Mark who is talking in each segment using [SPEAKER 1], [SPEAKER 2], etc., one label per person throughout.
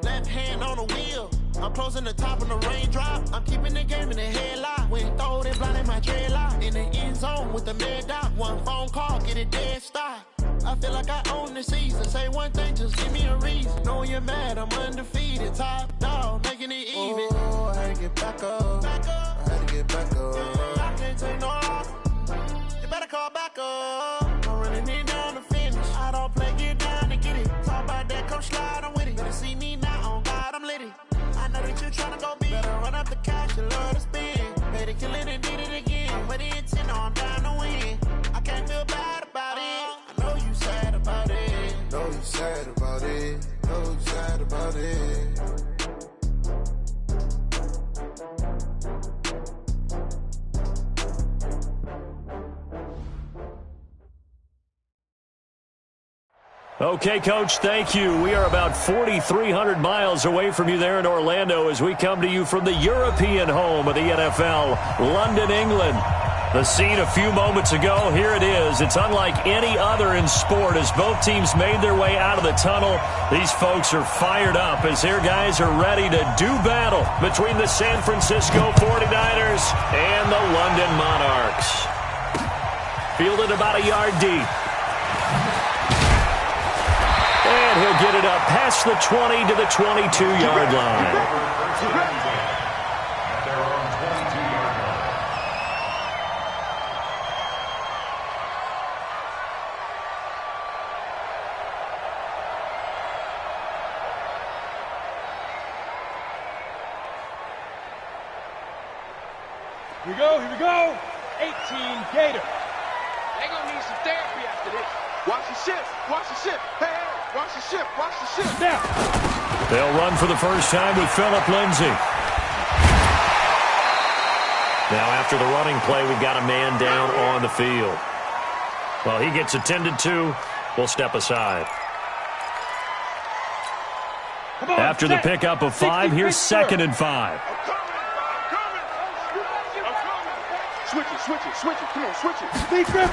[SPEAKER 1] Left hand on the wheel. I'm closing the top of the raindrop. I'm keeping the game in the headlock. When throw it blind in my dreadlock. In the end zone with the mad dot. One phone call, get it dead stop. I feel like I own the season. Say one thing, just give me a reason. Know you're mad, I'm undefeated. Top dog, making it even. Oh, I had to get back up. I had to get back up. I can't take no loss. You better call back up. I'm running it down to finish. I don't play, get down to get it. Talk about that, come slide, I'm with it. Better see me now, on God, I'm litty. I know that you're trying to go big. Better run up the cash, you love to spend. Better kill it and did it again. Put it in 10, I'm down to win. I can't feel bad about it. I know you sad about it. Know you sad about it. Know you sad about it.
[SPEAKER 2] Okay, Coach, thank you. We are about 4,300 miles away from you there in Orlando as we come to you from the European home of the NFL, London, England. The scene a few moments ago, here it is. It's unlike any other in sport as both teams made their way out of the tunnel. These folks are fired up as their guys are ready to do battle between the San Francisco 49ers and the London Monarchs. Fielded about a yard deep. And he'll get it up past the 20 to the 22-yard line.
[SPEAKER 3] Here we go. 18 Gator. They gonna need some therapy after this. Watch the ship. Watch the ship. Hey, watch the ship. Watch the ship. Now.
[SPEAKER 2] They'll run for the first time with Phillip Lindsay. Now after the running play, we've got a man down on the field. Well, he gets attended to. We'll step aside. After the pickup of 5, here's 2nd and 5.
[SPEAKER 3] Switch it. Come on, switch it.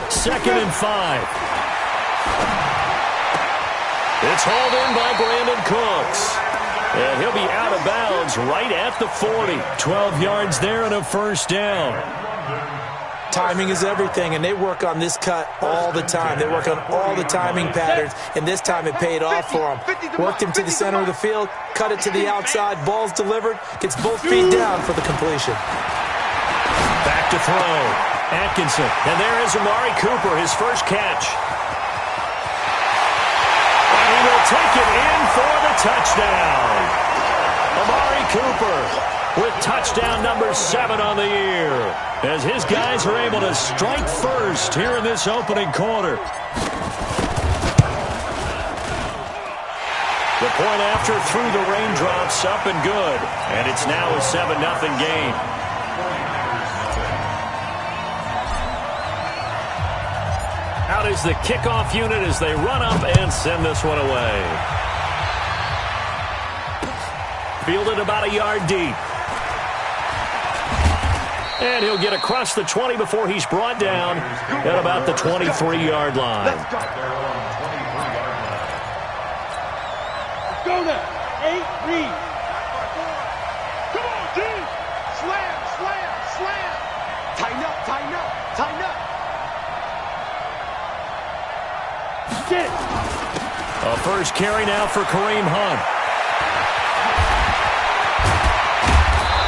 [SPEAKER 2] 2nd and 5. It's hauled in by Brandon Cooks. And he'll be out of bounds right at the 40. 12 yards there and a first down.
[SPEAKER 4] Timing is everything, and they work on this cut all the time. They work on all the timing patterns, and this time it paid off for them. Worked him to the center of the field, cut it to the outside, ball's delivered, gets both feet down for the completion.
[SPEAKER 2] Back to throw. Atkinson. And there is Amari Cooper, his first catch. And he will take it in for the touchdown. Amari Cooper with touchdown number 7 on the year as his guys are able to strike first here in this opening quarter. The point after through the raindrops up and good. And it's now a 7-0 game. Out is the kickoff unit as they run up and send this one away. Fielded about a yard deep. And he'll get across the 20 before he's brought down at about the 23-yard line.
[SPEAKER 3] Let's go now. 8 read. Come on, D. Slam. Tighten up.
[SPEAKER 2] A first carry now for Kareem Hunt.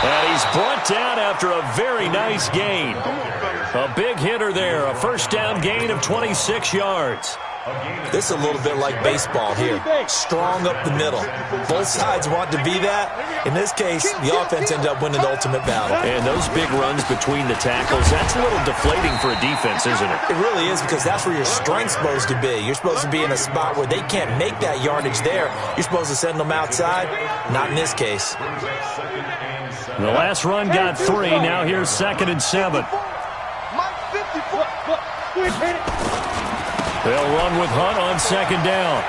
[SPEAKER 2] And he's brought down after a very nice gain. A big hitter there. A first down gain of 26 yards.
[SPEAKER 4] This is a little bit like baseball here. Strong up the middle. Both sides want to be that. In this case, the offense ended up winning the ultimate battle.
[SPEAKER 2] And those big runs between the tackles, that's a little deflating for a defense, isn't it?
[SPEAKER 4] It really is, because that's where your strength's supposed to be. You're supposed to be in a spot where they can't make that yardage there. You're supposed to send them outside. Not in this case.
[SPEAKER 2] The last run got 3. Now here's 2nd and 7. They'll run with Hunt on 2nd down.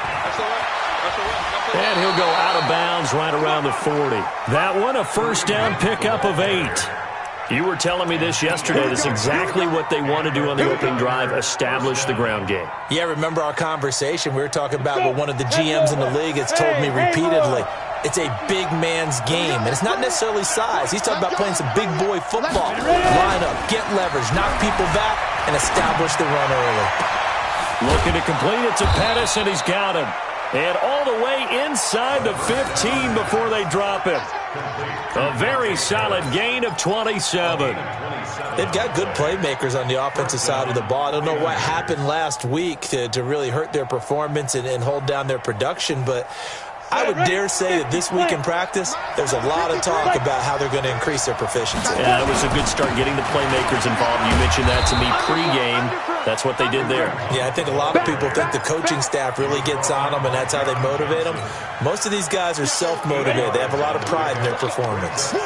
[SPEAKER 2] And he'll go out of bounds right around the 40. That one, a first down pickup of 8. You were telling me this yesterday. That's exactly what they want to do on the opening drive, establish the ground game.
[SPEAKER 4] Yeah, remember our conversation? We were talking about what one of the GMs in the league has told me repeatedly. It's a big man's game, and it's not necessarily size. He's talking about playing some big boy football. Line up, get leverage, knock people back, and establish the run early.
[SPEAKER 2] Looking to complete it to Pettis, and he's got him. And all the way inside the 15 before they drop him. A very solid gain of 27.
[SPEAKER 4] They've got good playmakers on the offensive side of the ball. I don't know what happened last week to really hurt their performance and hold down their production, but I would dare say that this week in practice, there's a lot of talk about how they're going to increase their proficiency.
[SPEAKER 2] Yeah, that was a good start getting the playmakers involved. You mentioned that to me pregame. That's what they did there.
[SPEAKER 4] Yeah, I think a lot of people think the coaching staff really gets on them, and that's how they motivate them. Most of these guys are self-motivated. They have a lot of pride in their performance.
[SPEAKER 3] 54,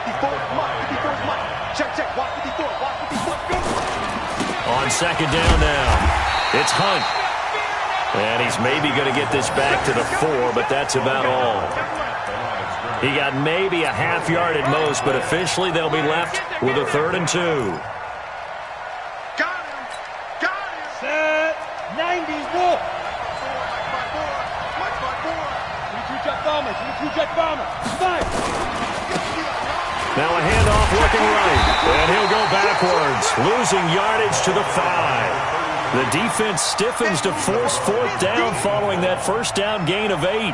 [SPEAKER 3] come on, 54's mine. Check, watch 54, watch 54, go.
[SPEAKER 2] On second down now, it's Hunt. And he's maybe going to get this back to the 4, but that's about all. He got maybe a half yard at most, but officially they'll be left with a 3rd and 2.
[SPEAKER 3] Got him.
[SPEAKER 5] Set. 90s look.
[SPEAKER 3] Mike
[SPEAKER 5] 22 jet bombers. 22 jet bombers. Five.
[SPEAKER 2] Now a handoff looking right, and he'll go backwards, losing yardage to the 5. The defense stiffens to force 4th down following that first down gain of 8.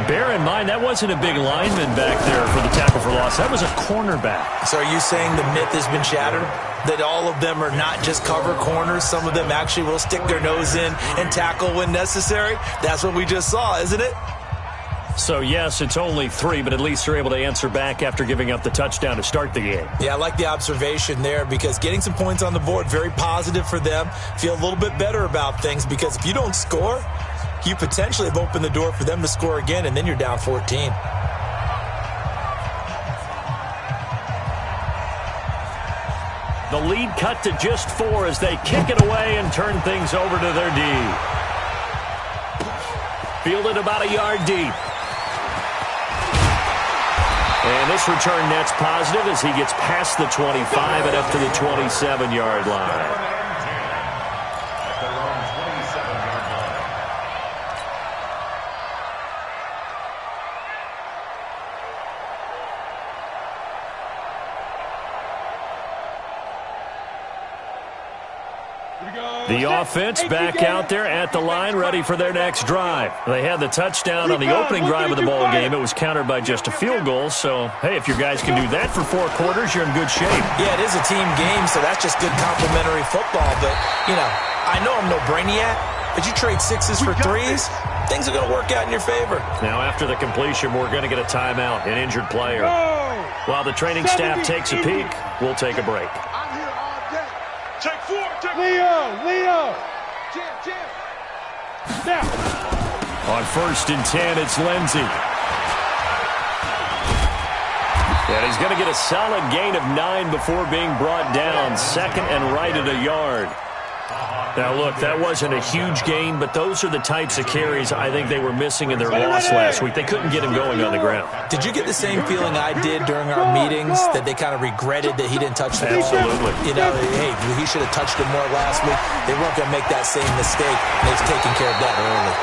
[SPEAKER 2] Bear in mind, that wasn't a big lineman back there for the tackle for loss. That was a cornerback.
[SPEAKER 4] So are you saying the myth has been shattered? That all of them are not just cover corners? Some of them actually will stick their nose in and tackle when necessary? That's what we just saw, isn't it?
[SPEAKER 2] So, yes, it's only 3, but at least they're able to answer back after giving up the touchdown to start the game.
[SPEAKER 4] Yeah, I like the observation there because getting some points on the board, very positive for them. Feel a little bit better about things because if you don't score, you potentially have opened the door for them to score again, and then you're down 14.
[SPEAKER 2] The lead cut to just 4 as they kick it away and turn things over to their D. Fielded about a yard deep. And this return net's positive as he gets past the 25 and up to the 27-yard line. The offense back out there at the line, ready for their next drive. They had the touchdown on the opening drive of the ball game. It was countered by just a field goal. So, hey, if your guys can do that for 4 quarters, you're in good shape.
[SPEAKER 4] Yeah, it is a team game, so that's just good complementary football. But, you know, I know I'm no brainiac, but you trade 6s for 3s, things are going to work out in your favor.
[SPEAKER 2] Now, after the completion, we're going to get a timeout, an injured player. While the training staff takes a peek, we'll take a break.
[SPEAKER 3] I'm here all day. Take 4, take 4.
[SPEAKER 5] Leo.
[SPEAKER 3] Jam.
[SPEAKER 5] Now.
[SPEAKER 2] On 1st and 10, it's Lindsey. And he's going to get a solid gain of 9 before being brought down. 2nd and right at a yard. Now, look, that wasn't a huge gain, but those are the types of carries I think they were missing in their loss last week. They couldn't get him going on the ground.
[SPEAKER 4] Did you get the same feeling I did during our meetings, that they kind of regretted that he didn't touch the ball?
[SPEAKER 2] Absolutely.
[SPEAKER 4] You know, hey, he should have touched it more last week. They weren't going to make that same mistake. They've taken care of that early.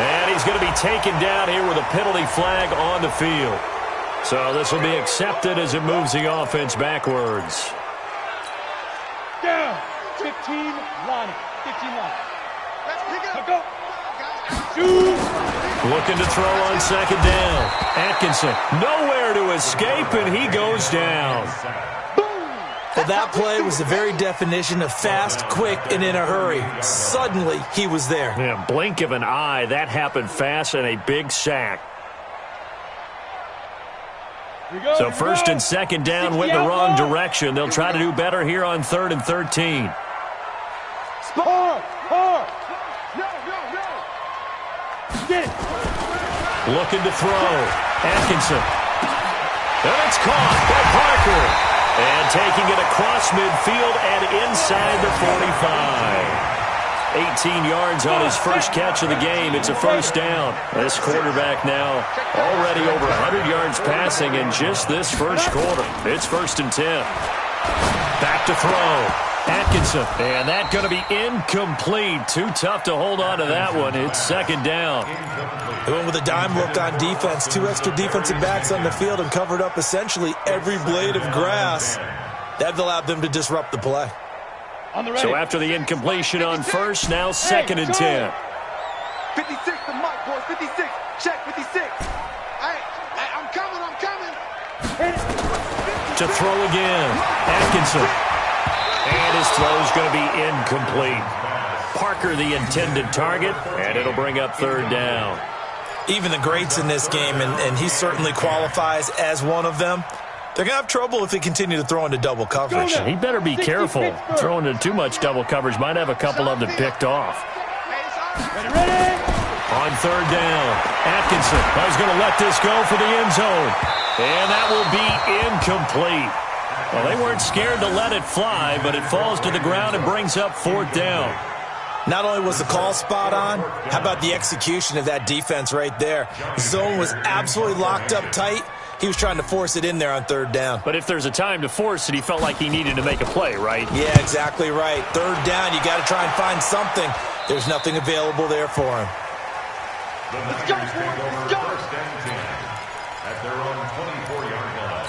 [SPEAKER 2] And he's going to be taken down here with a penalty flag on the field. So this will be accepted as it moves the offense backwards.
[SPEAKER 5] Down. 15 line. 15 line.
[SPEAKER 3] Let's pick it up.
[SPEAKER 5] Go.
[SPEAKER 2] Looking to throw on 2nd down. Atkinson nowhere to escape, and he goes down.
[SPEAKER 4] Well, that play was the very definition of fast, quick, and in a hurry. Suddenly, he was there.
[SPEAKER 2] Yeah, blink of an eye. That happened fast and a big sack. So 1st and 2nd down went the wrong direction. They'll try to do better here on 3rd and 13.
[SPEAKER 5] Hard.
[SPEAKER 3] No.
[SPEAKER 5] Get.
[SPEAKER 2] Looking to throw. Atkinson. And it's caught by Parker. And taking it across midfield and inside the 45. 18 yards on his first catch of the game. It's a 1st down. This quarterback now already over 100 yards passing in just this first quarter. It's 1st and 10. Back to throw. Atkinson. And that's going to be incomplete. Too tough to hold on to that one. It's second down.
[SPEAKER 4] They went with a dime look on defense. 2 extra defensive backs on the field and covered up essentially every blade of grass. That allowed them to disrupt the play.
[SPEAKER 2] So after the incompletion on first, now second and 10.
[SPEAKER 3] 56 to Mike, boys. 56. Check 56. Hey, I'm coming.
[SPEAKER 2] To throw again. Atkinson. And his throw is going to be incomplete. Parker the intended target, and it'll bring up third down.
[SPEAKER 4] Even the greats in this game, and he certainly qualifies as one of them, they're going to have trouble if they continue to throw into double coverage.
[SPEAKER 2] He better be careful. Throwing into too much double coverage might have a couple of them picked off.
[SPEAKER 5] Ready.
[SPEAKER 2] On third down, Atkinson is going to let this go for the end zone. And that will be incomplete. Well, they weren't scared to let it fly, but it falls to the ground and brings up fourth down.
[SPEAKER 4] Not only was the call spot on, how about the execution of that defense right there? Zone was absolutely locked up tight. He was trying to force it in there on third down.
[SPEAKER 2] But if there's a time to force it, he felt like he needed to make a play, right?
[SPEAKER 4] Yeah, exactly right. Third down, you got to try and find something. There's nothing available there for him.
[SPEAKER 3] Let's go, let's go.
[SPEAKER 6] At their own 24-yard line.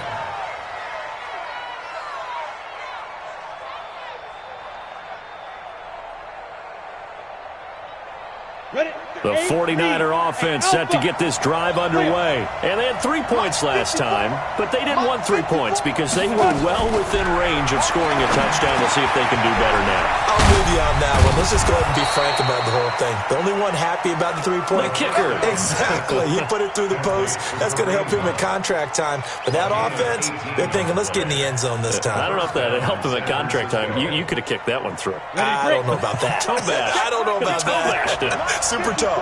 [SPEAKER 5] Ready.
[SPEAKER 2] The 49er offense set to get this drive underway. And they had 3 points last time, but they didn't want 3 points because they were well within range of scoring a touchdown. We'll see if they can do better now.
[SPEAKER 4] I'm with you on that one. Let's just go ahead and be frank about the whole thing. The only one happy about the 3-point
[SPEAKER 2] kicker.
[SPEAKER 4] Exactly. He put it through the post. That's going to help him at contract time. But that offense, they're thinking, let's get in the end zone this time.
[SPEAKER 2] I don't know if that helped him at contract time. You could have kicked that one through.
[SPEAKER 4] I don't know about that.
[SPEAKER 2] Toe bash.
[SPEAKER 4] I don't know about
[SPEAKER 2] Toe-bashed
[SPEAKER 4] that. Super toe.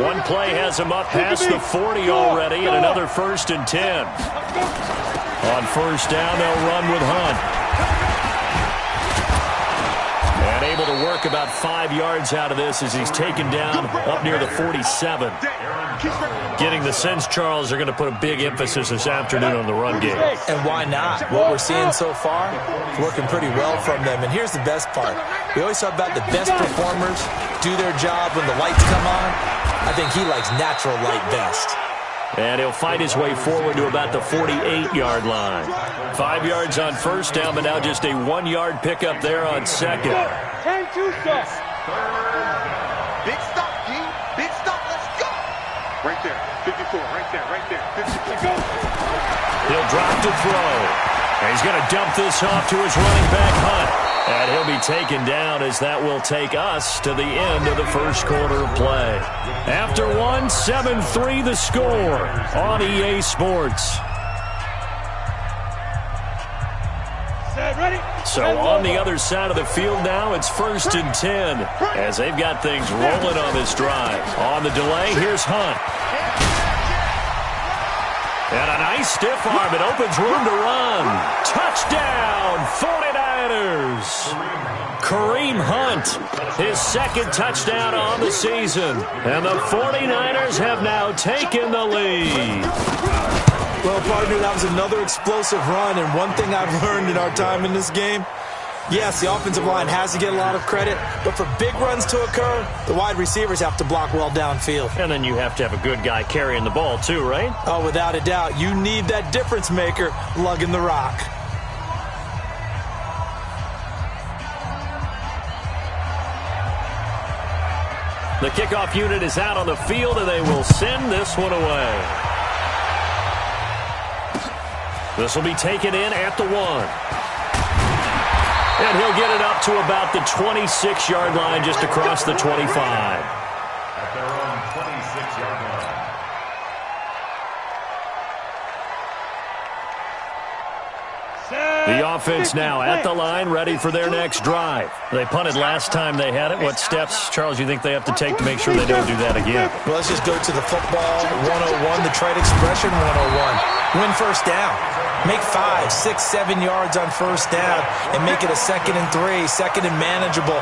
[SPEAKER 2] One play has him up past the 40 already, and another first and 10. On first down, they'll run with Hunt. And able to work about 5 yards out of this as he's taken down up near the 47. Getting the sense, Charles, they're going to put a big emphasis this afternoon on the run game.
[SPEAKER 4] And why not? What we're seeing so far, working pretty well from them. And here's the best part. We always talk about the best performers do their job when the lights come on. I think he likes natural light best.
[SPEAKER 2] And he'll fight his way forward to about the 48-yard line. 5 yards on first down, but now just a 1-yard pickup there on second.
[SPEAKER 5] 10-2 stop.
[SPEAKER 3] Big stop, G. Big stop. Let's go. Right there. 54. Right there. 54.
[SPEAKER 2] He'll drop to throw. And he's going to dump this off to his running back, Hunt. And he'll be taken down as that will take us to the end of the first quarter of play. After 7-3 the score on EA Sports.
[SPEAKER 5] Set, ready.
[SPEAKER 2] So on the other side of the field now, it's first and 10 as they've got things rolling on this drive. On the delay, here's Hunt. And a nice stiff arm. It opens room to run. Touchdown, 49ers. Kareem Hunt, his second touchdown on the season. And the 49ers have now taken the lead.
[SPEAKER 4] Well, partner, that was another explosive run. And one thing I've learned in our time in this game, yes, the offensive line has to get a lot of credit, but for big runs to occur, the wide receivers have to block well downfield.
[SPEAKER 2] And then you have to have a good guy carrying the ball too, right?
[SPEAKER 4] Oh, without a doubt. You need that difference maker lugging the rock.
[SPEAKER 2] The kickoff unit is out on the field, and they will send this one away. This will be taken in at the 1. And he'll get it up to about the 26-yard line, just across the 25.
[SPEAKER 6] At their own 26-yard line.
[SPEAKER 2] The offense now at the line, ready for their next drive. They punted last time they had it. What steps, Charles, you think they have to take to make sure they don't do that again?
[SPEAKER 4] Well, let's just go to the football 101, the trade expression 101. Win first down. Make 5, 6, 7 yards on first down and make it a 2nd and 3, second and manageable.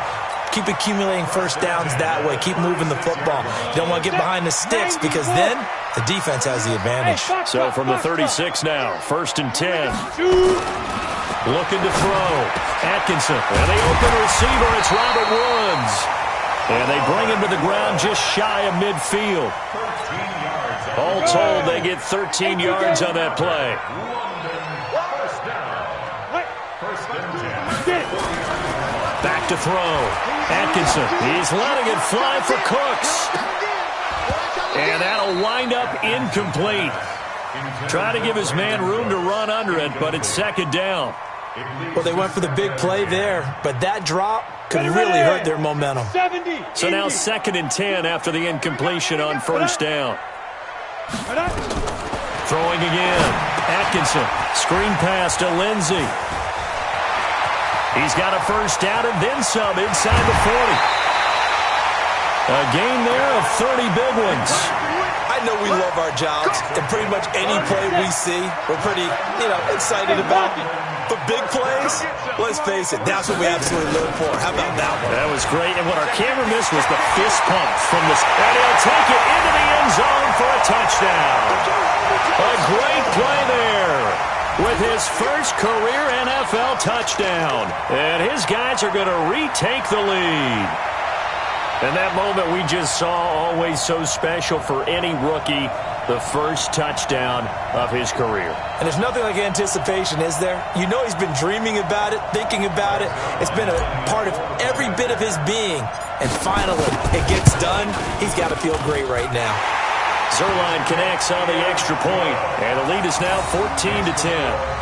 [SPEAKER 4] Keep accumulating first downs that way. Keep moving the football. You don't want to get behind the sticks because then the defense has the advantage.
[SPEAKER 2] So from the 36 now, first and 10. Looking to throw. Atkinson. And the open receiver, it's Robert Woods. And they bring him to the ground just shy of midfield. All told, they get 13 yards on that play. Back to throw. Atkinson. He's letting it fly for Cooks. And that'll wind up incomplete. Try to give his man room to run under it, but it's second down.
[SPEAKER 4] Well, they went for the big play there, but that drop could really hurt their momentum.
[SPEAKER 2] So now 2nd and 10 after the incompletion on first down. Throwing again. Atkinson. Screen pass to Lindsey. He's got a first down and then some inside the 40. A gain there of 30 big ones.
[SPEAKER 4] I know we love our jobs, and pretty much any play we see, we're pretty, excited about. But big plays, let's face it, that's what we absolutely live for. How about that one?
[SPEAKER 2] That was great, and what our camera missed was the fist pump from this. And he'll take it into the end zone for a touchdown. A great play there with his first career NFL touchdown. And his guys are going to retake the lead. And that moment we just saw, always so special for any rookie, the first touchdown of his career.
[SPEAKER 4] And there's nothing like anticipation, is there? You know he's been dreaming about it, thinking about it. It's been a part of every bit of his being. And finally, it gets done. He's got to feel great right now.
[SPEAKER 2] Zerline connects on the extra point, and the lead is now 14-10.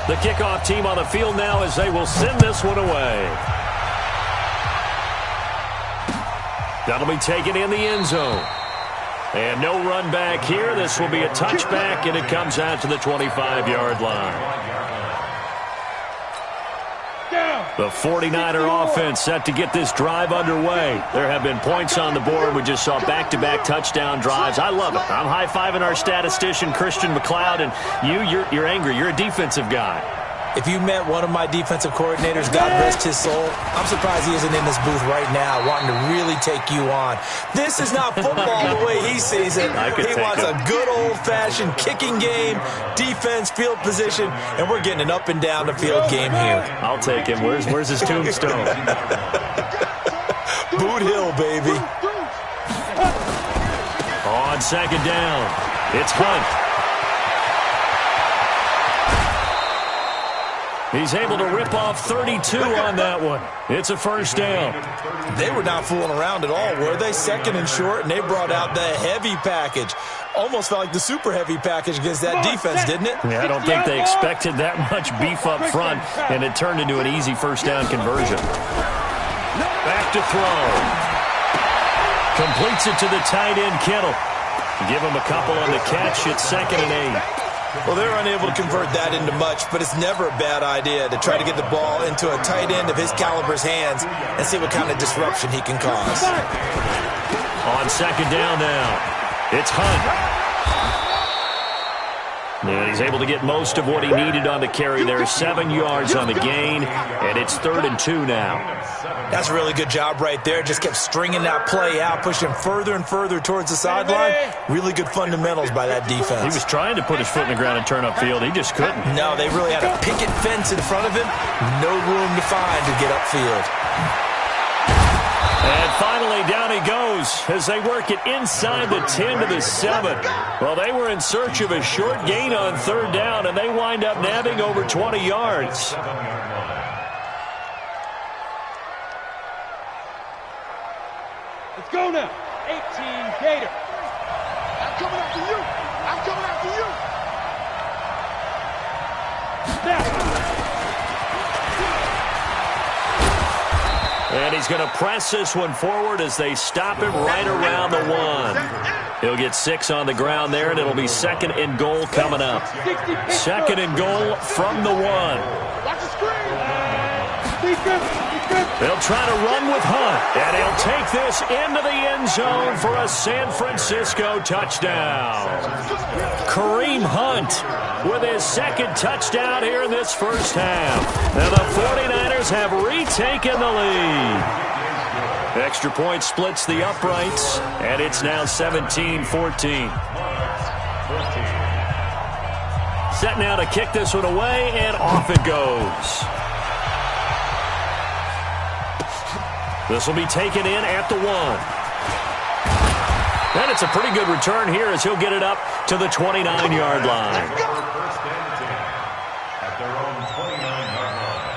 [SPEAKER 2] The kickoff team on the field now as they will send this one away. That'll be taken in the end zone. And no run back here. This will be a touchback, and it comes out to the 25-yard line. The 49er offense set to get this drive underway. There have been points on the board. We just saw back-to-back touchdown drives. I love it. I'm high-fiving our statistician, Christian McLeod, and you're angry. You're a defensive guy.
[SPEAKER 4] If you met one of my defensive coordinators, God rest his soul, I'm surprised he isn't in this booth right now wanting to really take you on. This is not football the way he sees it. He wants a good old-fashioned kicking game, defense, field position, and we're getting an up-and-down-the-field game here.
[SPEAKER 2] I'll take him. Where's his tombstone?
[SPEAKER 4] Boot Hill, baby.
[SPEAKER 2] On second down, it's Hunt. He's able to rip off 32 on that one. It's a first down.
[SPEAKER 4] They were not fooling around at all, were they? Second and short, and they brought out the heavy package. Almost felt like the super heavy package against that defense, didn't it?
[SPEAKER 2] Yeah, I don't think they expected that much beef up front, and it turned into an easy first down conversion. Back to throw. Completes it to the tight end, Kittle. Give him a couple on the catch. It's 2nd and 8.
[SPEAKER 4] Well, they're unable to convert that into much, but it's never a bad idea to try to get the ball into a tight end of his caliber's hands and see what kind of disruption he can cause.
[SPEAKER 2] On second down now, it's Hunt. And he's able to get most of what he needed on the carry there. 7 yards on the gain, and it's 3rd and 2 now.
[SPEAKER 4] That's a really good job right there. Just kept stringing that play out, pushing further and further towards the sideline. Really good fundamentals by that defense.
[SPEAKER 2] He was trying to put his foot in the ground and turn upfield. He just couldn't.
[SPEAKER 4] No, they really had a picket fence in front of him. No room to find to get upfield.
[SPEAKER 2] And finally, down he goes as they work it inside the 10 to the 7. Well, they were in search of a short gain on 3rd down, and they wind up nabbing over 20 yards.
[SPEAKER 5] Let's go now. 18 Gator.
[SPEAKER 3] I'm coming after you. I'm coming after you.
[SPEAKER 5] Snap.
[SPEAKER 2] And he's going to press this one forward as they stop him right around the 1. He'll get 6 on the ground there, and it'll be 2nd and goal coming up. 2nd and goal from the 1.
[SPEAKER 3] Watch the screen.
[SPEAKER 2] They'll try to run with Hunt, and he'll take this into the end zone for a San Francisco touchdown. Kareem Hunt with his second touchdown here in this first half. And the 49ers have retaken the lead. Extra point splits the uprights, and it's now 17-14. Set now to kick this one away, and off it goes. This will be taken in at the 1. And it's a pretty good return here as he'll get it up to the 29-yard line.
[SPEAKER 6] First and 10 at their own 29-yard line.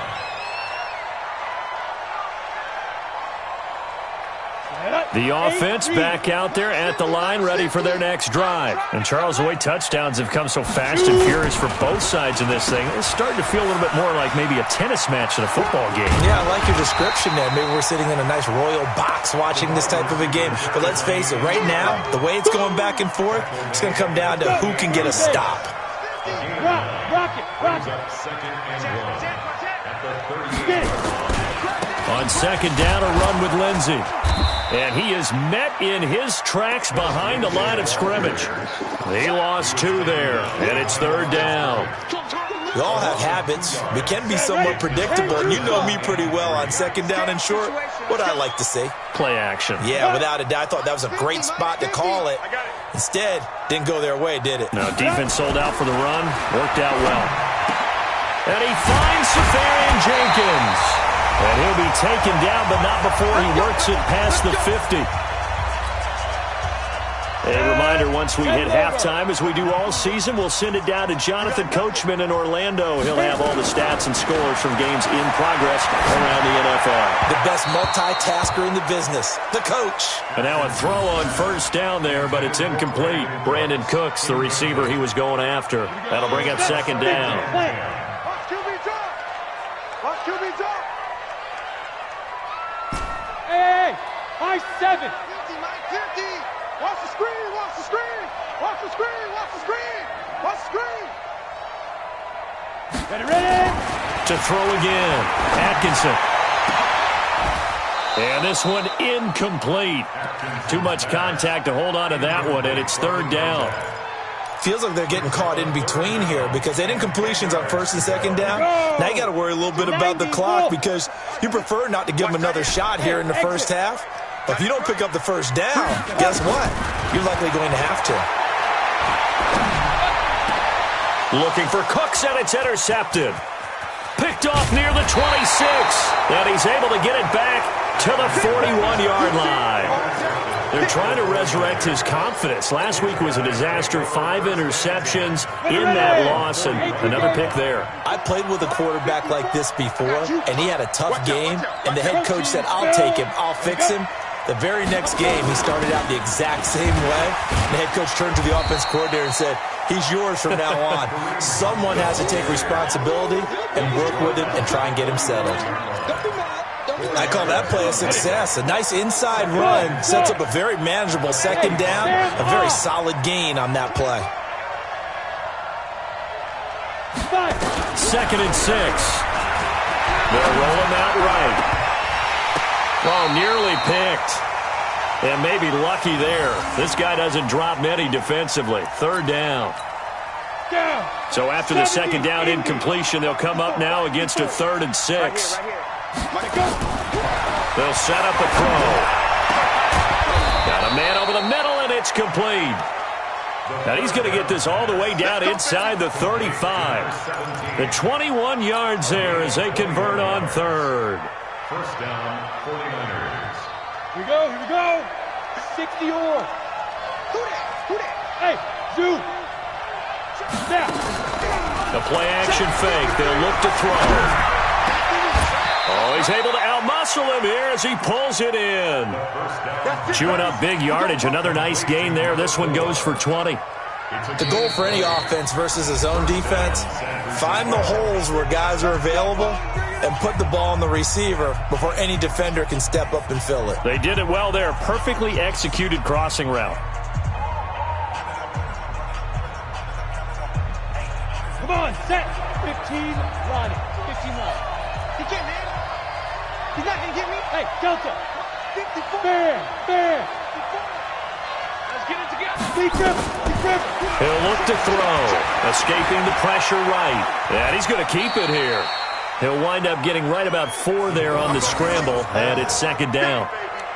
[SPEAKER 2] The offense back out there at the line, ready for their next drive. And Charles, the way touchdowns have come so fast and furious for both sides in this thing, it's starting to feel a little bit more like maybe a tennis match in a football game.
[SPEAKER 4] Yeah, I like your description there. Maybe we're sitting in a nice royal box watching this type of a game. But let's face it, right now, the way it's going back and forth, it's going to come down to who can get a stop.
[SPEAKER 5] Rock it.
[SPEAKER 6] Second and 1 at the 38.
[SPEAKER 2] On second down, a run with Lindsey. And he is met in his tracks behind the line of scrimmage. He lost 2 there, and it's third down.
[SPEAKER 4] We all have habits. We can be somewhat predictable, and you know me pretty well on second down and short. What I like to say?
[SPEAKER 2] Play action.
[SPEAKER 4] Yeah, without a doubt. I thought that was a great spot to call it. Instead, didn't go their way, did it?
[SPEAKER 2] No, defense sold out for the run. Worked out well. And he finds Safarian Jenkins. And he'll be taken down, but not before he works it past the 50. A reminder, once we hit halftime, as we do all season, we'll send it down to Jonathan Coachman in Orlando. He'll have all the stats and scores from games in progress around the NFL.
[SPEAKER 4] The best multitasker in the business, the coach.
[SPEAKER 2] And now a throw on first down there, but it's incomplete. Brandon Cooks, the receiver he was going after. That'll bring up second down.
[SPEAKER 3] Watch QB drop. Watch QB drop.
[SPEAKER 5] Hey, high 7.
[SPEAKER 3] 50, Mike, 50. Watch the screen, watch the screen. Watch the screen, watch the screen. Watch the screen.
[SPEAKER 5] Ready.
[SPEAKER 2] To throw again, Atkinson. And this one incomplete. Too much contact to hold on to that one, and it's third down.
[SPEAKER 4] Feels like they're getting caught in between here because they did incompletions on first and second down. Now you got to worry a little bit about the clock because you prefer not to give them another shot here in the first half. But if you don't pick up the first down, guess what? You're likely going to have to.
[SPEAKER 2] Looking for Cooks, and it's intercepted. Picked off near the 26. And he's able to get it back to the 41-yard line. They're trying to resurrect his confidence. Last week was a disaster. 5 interceptions in that loss, and another pick there.
[SPEAKER 4] I played with a quarterback like this before, and he had a tough game, and the head coach said, I'll take him, I'll fix him. The very next game, he started out the exact same way. The head coach turned to the offense coordinator and said, he's yours from now on. Someone has to take responsibility and work with him and try and get him settled. I call that play a success. A nice inside run sets up a very manageable second down, a very solid gain on that play.
[SPEAKER 2] Second and 6. They'll roll him out right. Oh, nearly picked. And maybe lucky there. This guy doesn't drop many defensively. Third down. So after the second down incompletion, they'll come up now against a 3rd and 6. They'll set up a throw. Got a man over the middle, and it's complete. Now he's going to get this all the way down inside the 35. The 21 yards there as they convert on 3rd.
[SPEAKER 6] First down, 49ers.
[SPEAKER 5] Here we go. 60 or. Hey, Zoo. Snap.
[SPEAKER 2] The play action fake. They'll look to throw. Oh, he's able to outmuscle him here as he pulls it in. Chewing up big yardage. Another nice gain there. This one goes for 20.
[SPEAKER 4] The goal for any offense versus his own defense, find the holes where guys are available and put the ball on the receiver before any defender can step up and fill it.
[SPEAKER 2] They did it well there. Perfectly executed crossing route.
[SPEAKER 5] Come on, set. 15 line. 15 line. He's not going to get me. Hey, Delta. 54. Fair. Let's get it together.
[SPEAKER 2] He'll look to throw. Escaping the pressure right. And he's going to keep it here. He'll wind up getting right about 4 there on the scramble, and it's second down.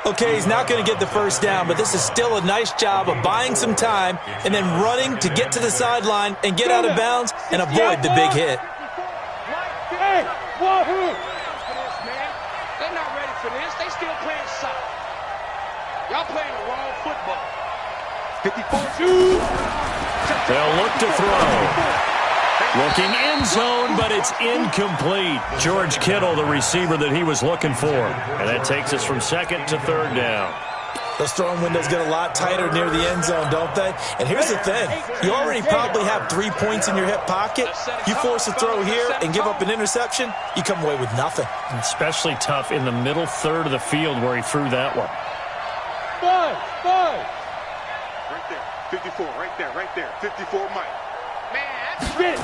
[SPEAKER 4] Okay, he's not going to get the first down, but this is still a nice job of buying some time and then running to get to the sideline and get out of bounds and avoid the big hit.
[SPEAKER 5] Hey, wahoo!
[SPEAKER 3] They're not ready for this. They still playing soft. Y'all playing the wrong football.
[SPEAKER 5] 54-2.
[SPEAKER 2] They'll look to throw. Looking end zone, but it's incomplete. George Kittle, the receiver that he was looking for. And that takes us from second to third down.
[SPEAKER 4] Those throwing windows get a lot tighter near the end zone, don't they? And here's the thing. You already probably have 3 points in your hip pocket. You force a throw here and give up an interception, you come away with nothing.
[SPEAKER 2] Especially tough in the middle third of the field where he threw that one.
[SPEAKER 5] 5.
[SPEAKER 3] Right there. 54, right there. 54, Mike. Man, that's
[SPEAKER 5] Get it.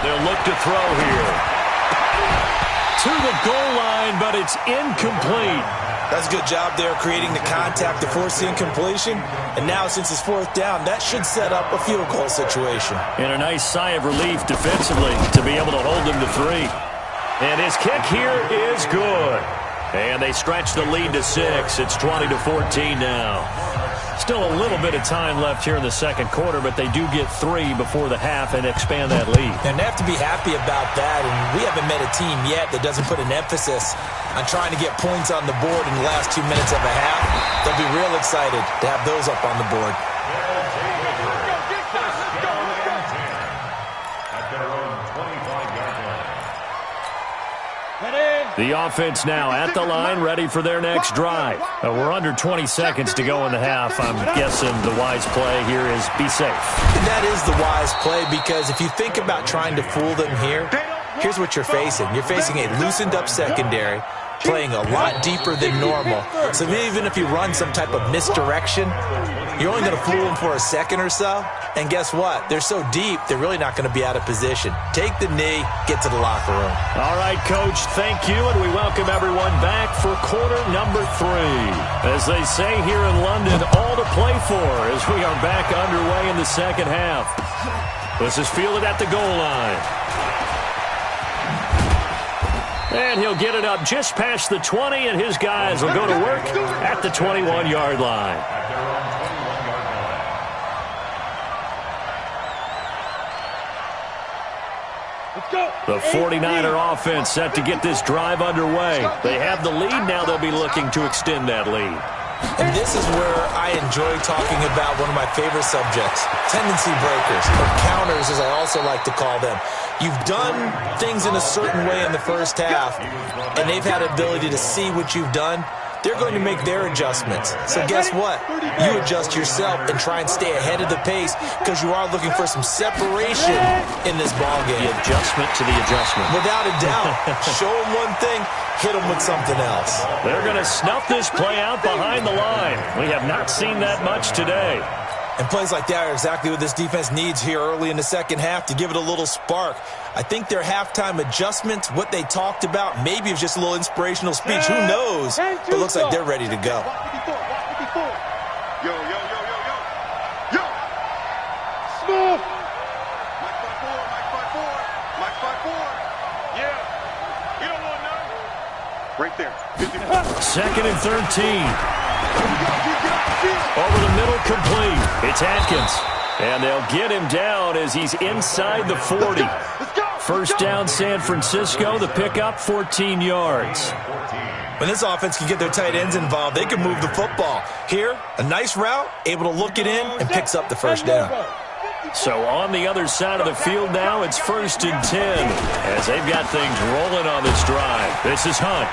[SPEAKER 2] They'll look to throw here. To the goal line, but it's incomplete.
[SPEAKER 4] That's a good job there creating the contact to force the incompletion. And now since it's fourth down, that should set up a field goal situation.
[SPEAKER 2] And a nice sigh of relief defensively to be able to hold them to 3. And his kick here is good. And they stretch the lead to 6. It's 20-14 now. Still a little bit of time left here in the second quarter, but they do get 3 before the half and expand that lead.
[SPEAKER 4] And they have to be happy about that, and we haven't met a team yet that doesn't put an emphasis on trying to get points on the board in the last 2 minutes of a half. They'll be real excited to have those up on the board.
[SPEAKER 2] The offense now at the line, ready for their next drive. We're under 20 seconds to go in the half. I'm guessing the wise play here is be safe.
[SPEAKER 4] That is the wise play, because if you think about trying to fool them here, here's what you're facing. You're facing a loosened up secondary, playing a lot deeper than normal. So even if you run some type of misdirection, you're only going to fool them for a second or so. And guess what? They're so deep, they're really not going to be out of position. Take the knee, get to the locker room.
[SPEAKER 2] All right, Coach, thank you, and we welcome everyone back for quarter number 3. As they say here in London, all to play for as we are back underway in the second half. This is fielded at the goal line. And he'll get it up just past the 20, and his guys will go to work at the 21-yard line. The 49er offense set to get this drive underway. They have the lead. Now they'll be looking to extend that lead.
[SPEAKER 4] And this is where I enjoy talking about one of my favorite subjects, tendency breakers, or counters as I also like to call them. You've done things in a certain way in the first half, and they've had ability to see what you've done. They're going to make their adjustments. So guess what? You adjust yourself and try and stay ahead of the pace, because you are looking for some separation in this ballgame.
[SPEAKER 2] The adjustment to the adjustment.
[SPEAKER 4] Without a doubt. Show them one thing, hit them with something else.
[SPEAKER 2] They're going to snuff this play out behind the line. We have not seen that much today.
[SPEAKER 4] And plays like that are exactly what this defense needs here early in the second half to give it a little spark. I think their halftime adjustments, what they talked about, maybe it was just a little inspirational speech. Who knows? But it looks like they're ready to go.
[SPEAKER 3] Yo.
[SPEAKER 5] Smooth.
[SPEAKER 3] Mike 5-4. Yeah. You don't want none. Right there. 54.
[SPEAKER 2] Second and 13. Over the middle, complete. It's Atkins. And they'll get him down as he's inside the 40. First down, San Francisco. The pickup, 14 yards.
[SPEAKER 4] When this offense can get their tight ends involved, they can move the football. Here, a nice route, able to look it in, and picks up the first down.
[SPEAKER 2] So on the other side of the field now, it's 1st and 10 as they've got things rolling on this drive. This is Hunt.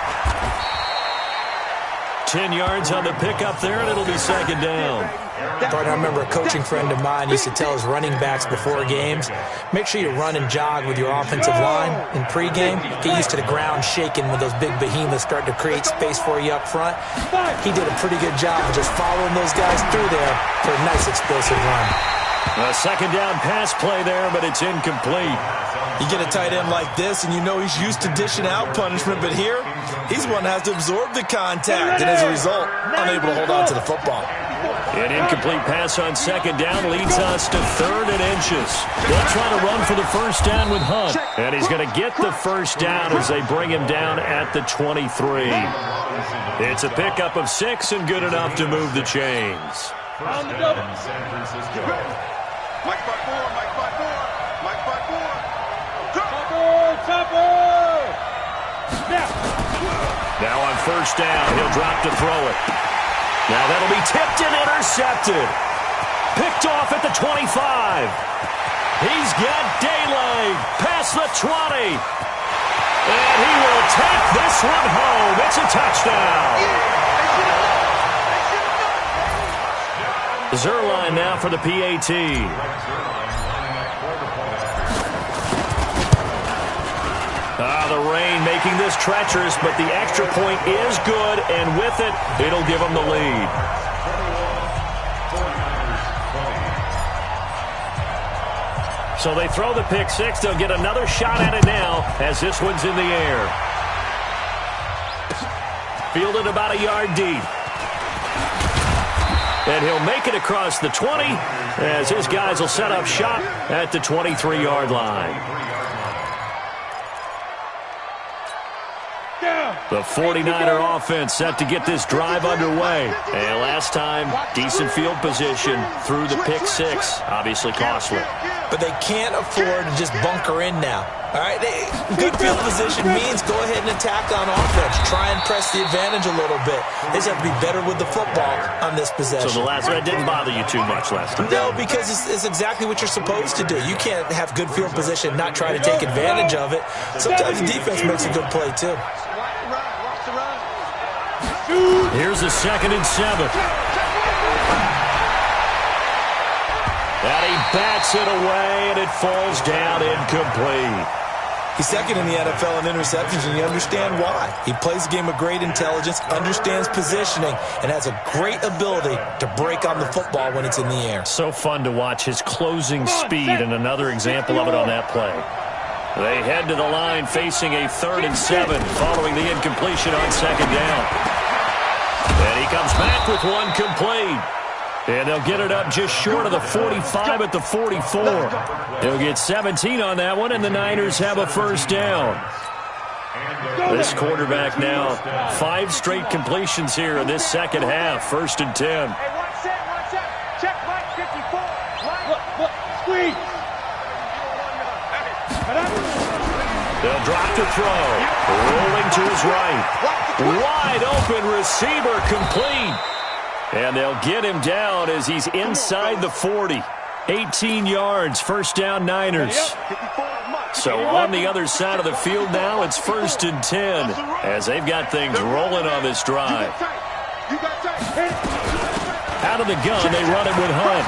[SPEAKER 2] 10 yards on the pickup there, and it'll be second down.
[SPEAKER 4] I remember a coaching friend of mine used to tell his running backs before games, make sure you run and jog with your offensive line in pregame. Get used to the ground shaking when those big behemoths start to create space for you up front. He did a pretty good job of just following those guys through there for a nice explosive run.
[SPEAKER 2] A second down pass play there, but it's incomplete.
[SPEAKER 4] You get a tight end like this, and you know he's used to dishing out punishment, but here, he's one that has to absorb the contact, and as a result, unable to hold on to the football.
[SPEAKER 2] An incomplete pass on second down leads us to 3rd and inches. They'll try to run for the first down with Hunt, and he's going to get the first down as they bring him down at the 23. It's a pickup of 6 and good enough to move the chains.
[SPEAKER 5] On the double.
[SPEAKER 6] San Francisco.
[SPEAKER 3] Mike 5-4, Mike 5-4, Mike 5-4.
[SPEAKER 5] Topper! Snap!
[SPEAKER 2] Now on first down, he'll drop to throw it. Now that'll be tipped and intercepted. Picked off at the 25. He's got daylight past the 20. And he will take this one home. It's a touchdown. Zerline now for the PAT. The rain making this treacherous, but the extra point is good, and with it, it'll give them the lead. So they throw the pick six. They'll get another shot at it now as this one's in the air. Fielded about a yard deep. And he'll make it across the 20 as his guys will set up shop at the 23-yard line. The 49er offense set to get this drive underway. And last time, decent field position through the pick six. Obviously costly.
[SPEAKER 4] But they can't afford to just bunker in now. All right, good field position means go ahead and attack on offense. Try and press the advantage a little bit. They just have to be better with the football on this possession.
[SPEAKER 2] So the last one didn't bother you too much last time?
[SPEAKER 4] No, because it's exactly what you're supposed to do. You can't have good field position and not try to take advantage of it. Sometimes the defense makes a good play, too.
[SPEAKER 2] Here's a 2nd and 7. And he bats it away, and it falls down incomplete.
[SPEAKER 4] He's 2nd in the NFL in interceptions, and you understand why. He plays a game of great intelligence, understands positioning, and has a great ability to break on the football when it's in the air.
[SPEAKER 2] So fun to watch his closing speed, and another example of it on that play. They head to the line facing a 3rd and 7 following the incompletion on 2nd down. And he comes back with one complete. And they'll get it up just short of the 45 at the 44. They'll get 17 on that one, and the Niners have a first down. This quarterback now, 5 straight completions here in this second half. 1st and 10.
[SPEAKER 5] Hey, watch that. Check Mike 54. Look, squeeze.
[SPEAKER 2] They'll drop to throw. Rolling to his right. Wide open receiver complete. And they'll get him down as he's inside the 40. 18 yards, first down Niners. So on the other side of the field now, it's 1st and 10 as they've got things rolling on this drive. Out of the gun, they run it with Hunt.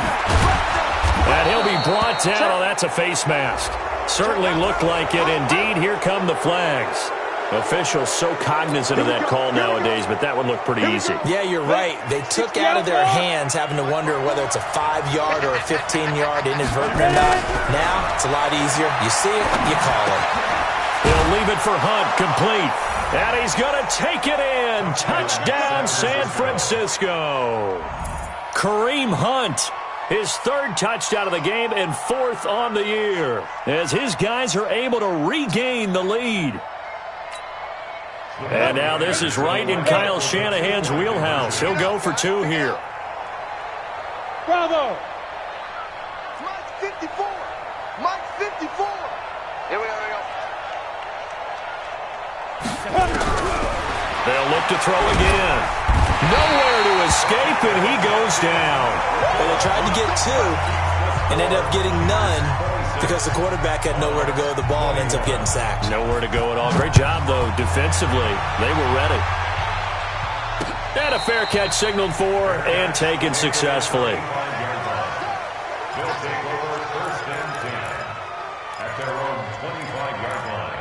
[SPEAKER 2] And he'll be brought down. Oh, that's a face mask. Certainly looked like it. Indeed, here come the flags. Officials so cognizant of that call nowadays, but that would look pretty easy.
[SPEAKER 4] Yeah, you're right. They took out of their hands having to wonder whether it's a 5-yard or a 15-yard inadvertent or not. Now, it's a lot easier. You see it, you call it.
[SPEAKER 2] He'll leave it for Hunt, complete. And he's going to take it in. Touchdown, San Francisco. Kareem Hunt, his 3rd touchdown of the game and 4th on the year, as his guys are able to regain the lead. And now this is right in Kyle Shanahan's wheelhouse. He'll go for 2 here.
[SPEAKER 5] Bravo!
[SPEAKER 3] Mike 54! Mike 54! Here we go.
[SPEAKER 2] They'll look to throw again. Nowhere to escape, and he goes down.
[SPEAKER 4] Well, they tried to get 2 and ended up getting none because the quarterback had nowhere to go with the ball and ends up getting sacked.
[SPEAKER 2] Nowhere to go at all. Great job, though, defensively. They were ready. And a fair catch signaled for and taken successfully.
[SPEAKER 6] They'll take over 1st and 10 at their own 25-yard line.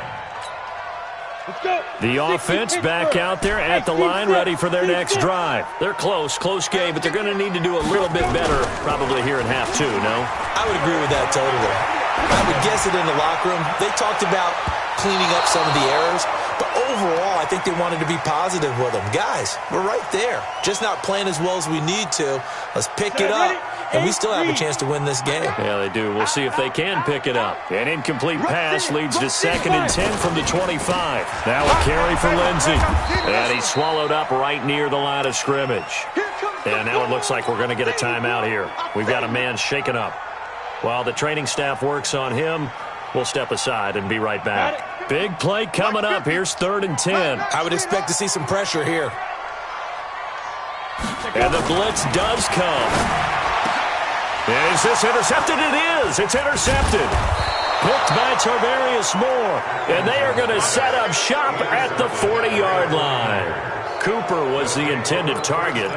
[SPEAKER 5] Let's go.
[SPEAKER 2] The offense back out there at the line, ready for their next drive. They're close game, but they're going to need to do a little bit better probably here in half 2, no?
[SPEAKER 4] I would agree with that totally. I would guess it in the locker room. They talked about cleaning up some of the errors, but overall, I think they wanted to be positive with them. Guys, we're right there. Just not playing as well as we need to. Let's pick it up, and we still have a chance to win this game.
[SPEAKER 2] Yeah, they do. We'll see if they can pick it up. An incomplete pass leads to 2nd and 10 from the 25. Now a carry for Lindsey. And he's swallowed up right near the line of scrimmage. And now it looks like we're going to get a timeout here. We've got a man shaken up. While the training staff works on him, we'll step aside and be right back. Big play coming up. Here's 3rd and 10.
[SPEAKER 4] I would expect to see some pressure here.
[SPEAKER 2] And the blitz does come. Is this intercepted? It is. It's intercepted. Picked by Tarvarius Moore. And they are going to set up shop at the 40-yard line. Cooper was the intended target.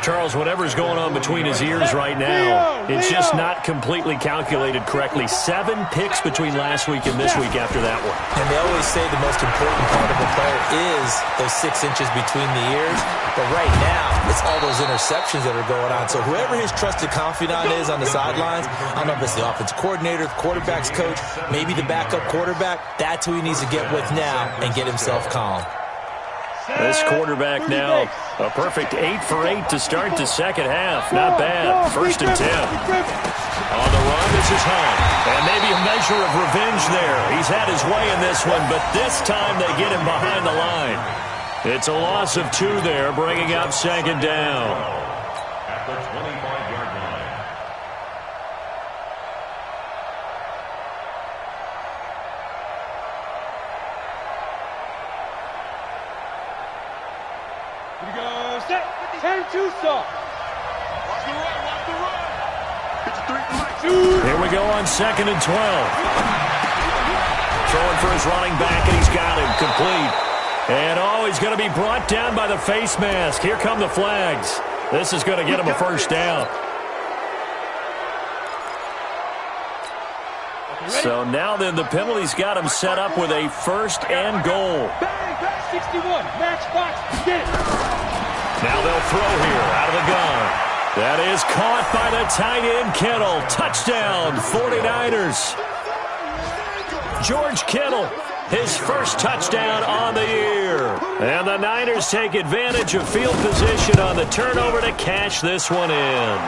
[SPEAKER 2] Charles, whatever's going on between his ears right now, it's just not completely calculated correctly. 7 picks between last week and this week after that one.
[SPEAKER 4] And they always say the most important part of a player is those 6 inches between the ears. But right now, it's all those interceptions that are going on. So whoever his trusted confidant is on the sidelines, I don't know if it's the offensive coordinator, the quarterback's coach, maybe the backup quarterback, that's who he needs to get with now and get himself calm.
[SPEAKER 2] This quarterback now, a perfect 8 for 8 to start the second half. Not bad. 1st and 10. On the run, this is Hunt. And maybe a measure of revenge there. He's had his way in this one, but this time they get him behind the line. It's a loss of 2 there, bringing up 2nd down.
[SPEAKER 6] At the 25-yard line.
[SPEAKER 5] And 2 stop.
[SPEAKER 3] Watch the run, watch the run.
[SPEAKER 2] Here we go on 2nd and 12. Throwing for his running back, and he's got him complete. And oh, he's going to be brought down by the face mask. Here come the flags. This is going to get him a 1st down. So now then, the penalty's got him set up with a 1st and goal.
[SPEAKER 5] 61, match box, get it.
[SPEAKER 2] Now they'll throw here out of the gun. That is caught by the tight end, Kittle. Touchdown, 49ers. George Kittle, his 1st touchdown on the year. And the Niners take advantage of field position on the turnover to cash this one in.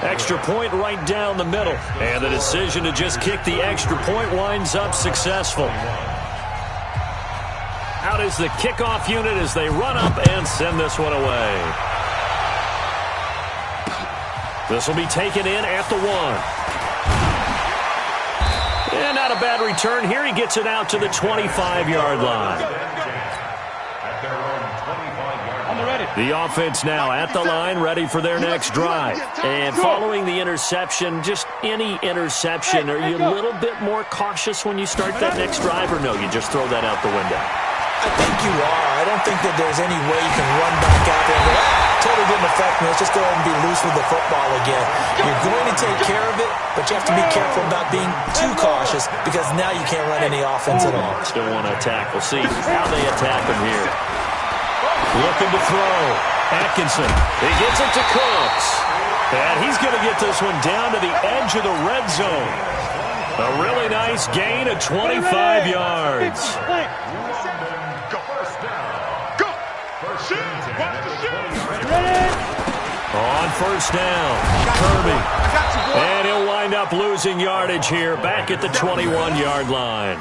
[SPEAKER 2] Extra point right down the middle. And the decision to just kick the extra point winds up successful. Out is the kickoff unit as they run up and send this one away. This will be taken in at the 1. And not a bad return here. He gets it out to the 25-yard line. The offense now at the line, ready for their next drive. And following the interception, just any interception, are you a little bit more cautious when you start that next drive, or no, you just throw that out the window?
[SPEAKER 4] I think you are. I don't think that there's any way you can run back out there and go, totally didn't affect me. Let's just go ahead and be loose with the football again. You're going to take care of it, but you have to be careful about being too cautious because now you can't run any offense at all.
[SPEAKER 2] Still want to attack. We'll see how they attack him here. Looking to throw. Atkinson. He gets it to Cooks. And he's going to get this one down to the edge of the red zone. A really nice gain of 25 yards. On 1st down, Kirby. And he'll wind up losing yardage here back at the 21-yard line.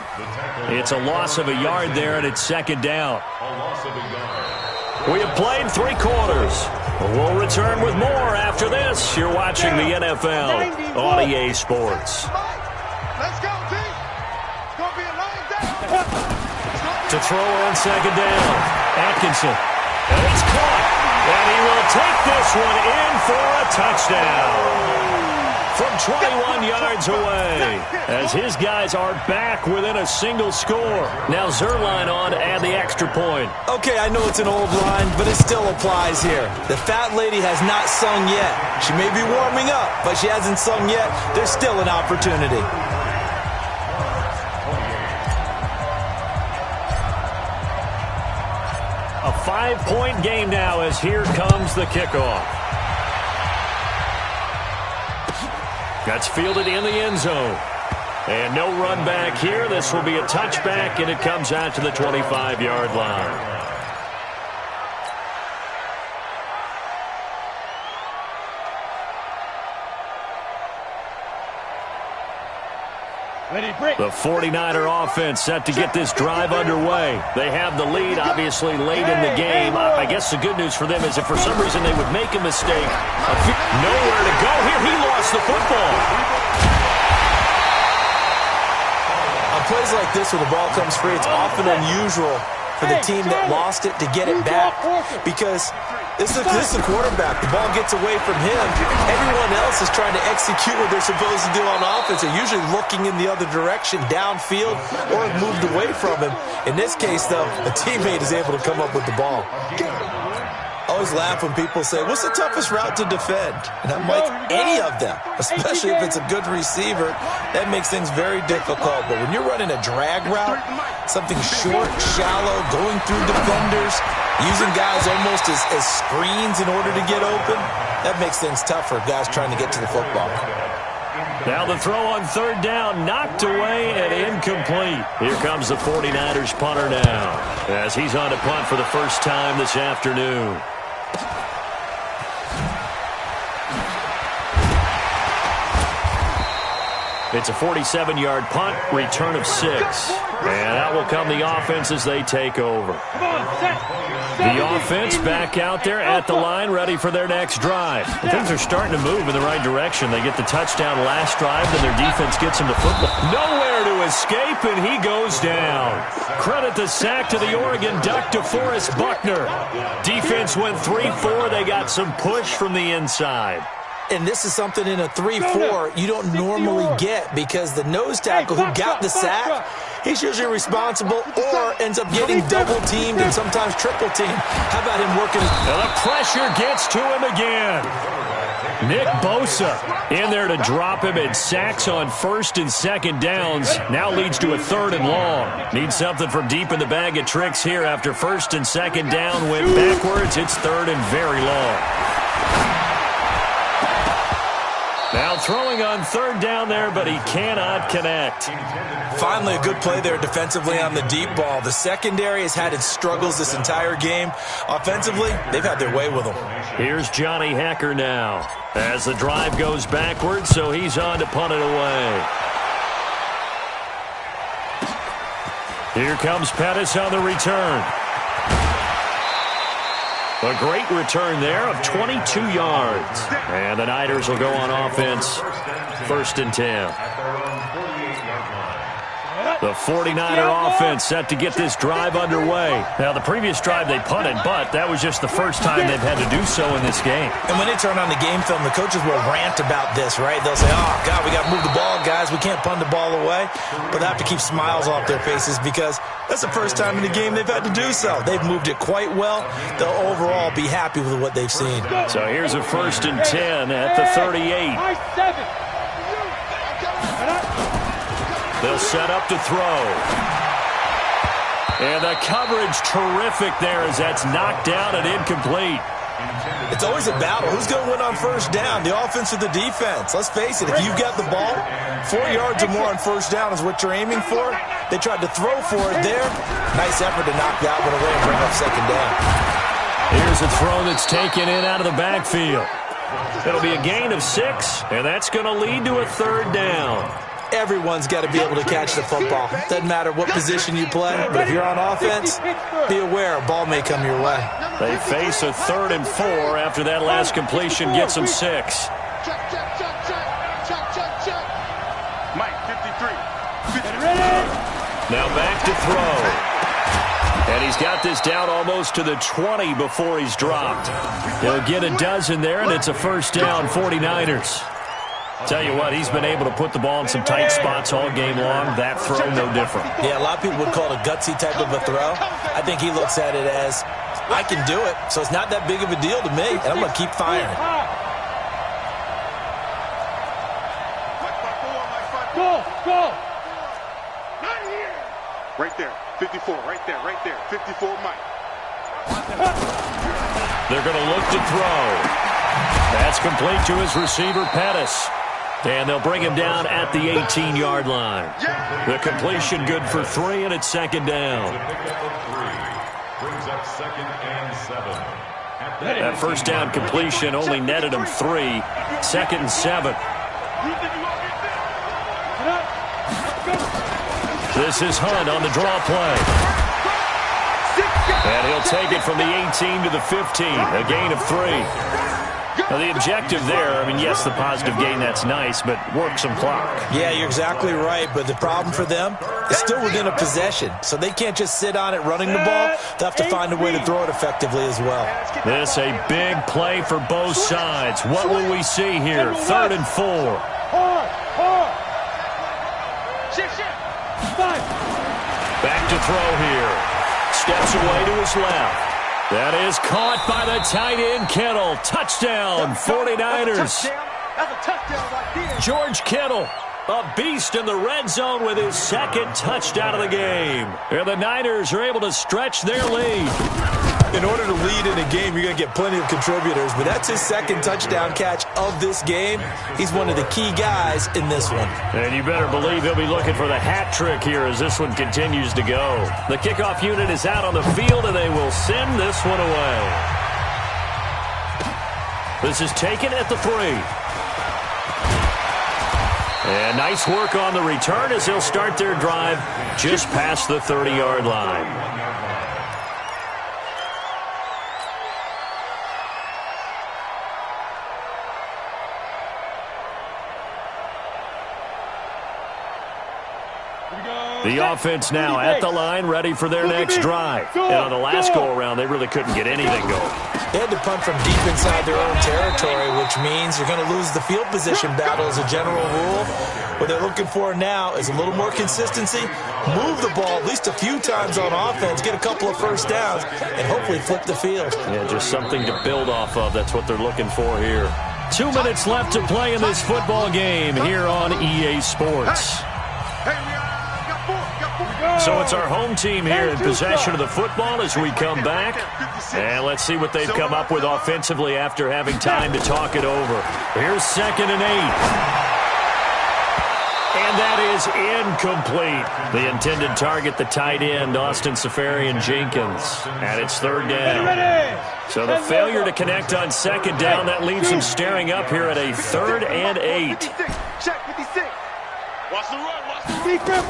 [SPEAKER 2] It's a loss of a yard there, and it's 2nd down. We have played 3 quarters. We'll return with more after this. You're watching the NFL on EA Sports.
[SPEAKER 3] Let's go, team. It's going to be a long day.
[SPEAKER 2] To throw on 2nd down, Atkinson. And it's caught. And he will take this one in for a touchdown. From 21 yards away, as his guys are back within a single score. Now Zerline on to add the extra point.
[SPEAKER 4] Okay, I know it's an old line, but it still applies here. The fat lady has not sung yet. She may be warming up, but she hasn't sung yet. There's still an opportunity.
[SPEAKER 2] A 5-point game now as here comes the kickoff. That's fielded in the end zone. And no run back here. This will be a touchback, and it comes out to the 25-yard line. The 49er offense set to get this drive underway. They have the lead, obviously, late in the game. I guess the good news for them is if for some reason they would make a mistake, nowhere to go here. He lost the football.
[SPEAKER 4] On plays like this where the ball comes free, it's often unusual for the team that lost it to get it back because this is a quarterback. The ball gets away from him. Everyone else is trying to execute what they're supposed to do on offense. They're usually looking in the other direction, downfield, or have moved away from him. In this case, though, a teammate is able to come up with the ball. I always laugh when people say, what's the toughest route to defend? And I'm like, any of them, especially if it's a good receiver. That makes things very difficult. But when you're running a drag route, something short, shallow, going through defenders, using guys almost as screens in order to get open, that makes things tough for guys trying to get to the football.
[SPEAKER 2] Now the throw on third down, knocked away and incomplete. Here comes the 49ers punter now, as he's on to punt for the first time this afternoon. It's a 47-yard punt, return of 6. And out will come the offense as they take over. The offense back out there at the line, ready for their next drive. And things are starting to move in the right direction. They get the touchdown last drive, then their defense gets them to football. Nowhere to escape, and he goes down. Credit the sack to the Oregon Duck, DeForest Buckner. Defense went 3-4. They got some push from the inside.
[SPEAKER 4] And this is something in a 3-4 you don't normally get because the nose tackle who got the sack, he's usually responsible or ends up getting double-teamed and sometimes triple-teamed. How about him working?
[SPEAKER 2] Now the pressure gets to him again. Nick Bosa in there to drop him, and sacks on first and second downs. Now leads to a third and long. Needs something from deep in the bag of tricks here after first and second down went backwards. It's third and very long. Now throwing on third down there, but he cannot connect.
[SPEAKER 4] Finally, a good play there defensively on the deep ball. The secondary has had its struggles this entire game. Offensively, they've had their way with them.
[SPEAKER 2] Here's Johnny Hecker now as the drive goes backwards, so he's on to punt it away. Here comes Pettis on the return. A great return there of 22 yards. And the Niners will go on offense. First and 10. The 49er offense set to get this drive underway. Now, the previous drive they punted, but that was just the first time they've had to do so in this game.
[SPEAKER 4] And when they turn on the game film, the coaches will rant about this, right? They'll say, oh, God, we got to move the ball, guys. We can't punt the ball away. But they have to keep smiles off their faces because that's the first time in the game they've had to do so. They've moved it quite well. They'll overall be happy with what they've seen.
[SPEAKER 2] So here's a first and 10 at the 38. They'll set up to throw. And the coverage terrific there as that's knocked down and incomplete.
[SPEAKER 4] It's always a battle. Who's going to win on first down, the offense or the defense? Let's face it, if you've got the ball, 4 yards or more on first down is what you're aiming for. They tried to throw for it there. Nice effort to knock that one away and bring up second down.
[SPEAKER 2] Here's a throw that's taken in out of the backfield. It'll be a gain of 6, and that's going to lead to a third down.
[SPEAKER 4] Everyone's got to be able to catch the football. Doesn't matter what position you play, but if you're on offense, be aware a ball may come your way.
[SPEAKER 2] They face a 3rd and 4 after that last completion gets them 6.
[SPEAKER 3] Mike, 53.
[SPEAKER 2] Now back to throw. And he's got this down almost to the 20 before he's dropped. He'll get a dozen there, and it's a first down, 49ers. Tell you what, he's been able to put the ball in some tight spots all game long. That throw, no different.
[SPEAKER 4] Yeah, a lot of people would call it a gutsy type of a throw. I think he looks at it as, I can do it, so it's not that big of a deal to me, and I'm going to keep firing.
[SPEAKER 5] Go!
[SPEAKER 3] Right there, 54, right there, 54, Mike.
[SPEAKER 2] They're going to look to throw. That's complete to his receiver, Pettis. And they'll bring him down at the 18-yard line. The completion good for 3, and it's second down.
[SPEAKER 6] Brings up 2nd and 7.
[SPEAKER 2] That first down completion only netted him 3. 2nd and 7. This is Hunt on the draw play. And he'll take it from the 18 to the 15, a gain of 3. Now, the objective there, I mean, yes, the positive gain, that's nice, but work some clock.
[SPEAKER 4] Yeah, you're exactly right, but the problem for them is still within a possession, so they can't just sit on it running the ball. They'll have to find a way to throw it effectively as well.
[SPEAKER 2] This a big play for both sides. What will we see here? 3rd and 4. Back to throw here. Steps away to his left. That is caught by the tight end, Kittle. Touchdown, 49ers. George Kittle, a beast in the red zone with his 2nd touchdown of the game. And the Niners are able to stretch their lead.
[SPEAKER 4] In order to lead in a game, you're going to get plenty of contributors, but that's his 2nd touchdown catch of this game. He's one of the key guys in this one.
[SPEAKER 2] And you better believe he'll be looking for the hat trick here as this one continues to go. The kickoff unit is out on the field, and they will send this one away. This is taken at the 3. And nice work on the return as they'll start their drive just past the 30-yard line. The offense now at the line, ready for their next drive. And on the last go-around, they really couldn't get anything going.
[SPEAKER 4] They had to punt from deep inside their own territory, which means you're going to lose the field position battle as a general rule. What they're looking for now is a little more consistency, move the ball at least a few times on offense, get a couple of first downs, and hopefully flip the field.
[SPEAKER 2] Yeah, just something to build off of. That's what they're looking for here. 2 minutes left to play in this football game here on EA Sports. So it's our home team here in possession of the football as we come back. And let's see what they've come up with offensively after having time to talk it over. Here's 2nd and 8. And that is incomplete. The intended target, the tight end, Austin Seferian-Jenkins. And it's 3rd down. So the failure to connect on 2nd down, that leaves him staring up here at a 3rd and 8.
[SPEAKER 3] Watch the run, watch the run.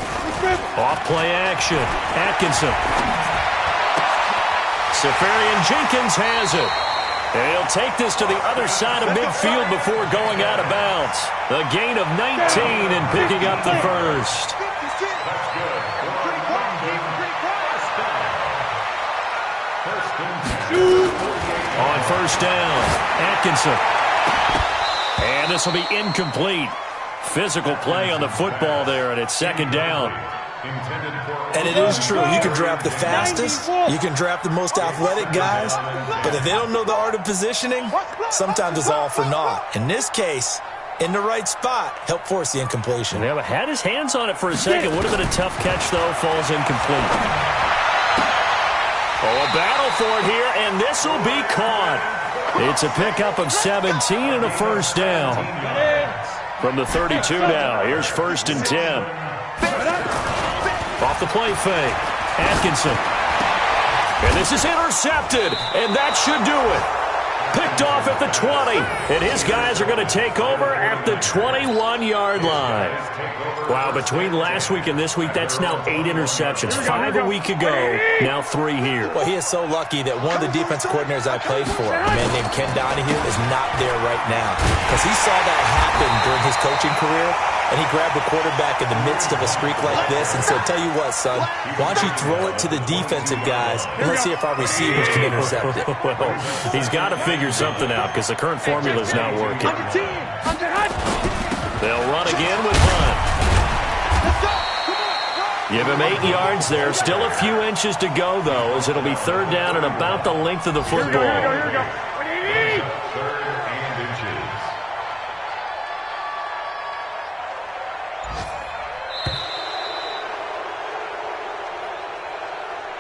[SPEAKER 2] Off play action. Atkinson. Seferian-Jenkins has it. And he'll take this to the other side of midfield before going out of bounds. A gain of 19 and picking up the first. On 1st down, Atkinson. And this will be incomplete. Physical play on the football there, and it's 2nd down.
[SPEAKER 4] And it is true. You can draft the fastest. You can draft the most athletic guys. But if they don't know the art of positioning, sometimes it's all for naught. In this case, in the right spot, help force the incompletion.
[SPEAKER 2] Yeah, but had his hands on it for a second. Would have been a tough catch, though. Falls incomplete. Oh, a battle for it here, and this will be caught. It's a pickup of 17 and a 1st down. From the 32 now, here's 1st and 10. Off the play fake, Atkinson. And this is intercepted, and that should do it. Picked off at the 20, and his guys are going to take over at the 21-yard line. Wow, between last week and this week, that's now 8 interceptions. 5 a week ago, now 3 here.
[SPEAKER 4] Well, he is so lucky that one of the defensive coordinators I played for, a man named Ken Donahue, is not there right now. Because he saw that happen during his coaching career, and he grabbed the quarterback in the midst of a streak like this and said, tell you what, son, why don't you throw it to the defensive guys, and let's see if our receivers can intercept it.
[SPEAKER 2] Well, he's got to figure something out because the current formula is not working. They'll run again with Hunt. Give him 8 yards there. Still a few inches to go, though, as it'll be 3rd down and about the length of the football.
[SPEAKER 3] Here we go.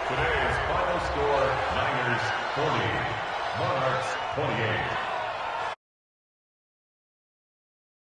[SPEAKER 6] Today's final score, Niners 40, Monarchs 28.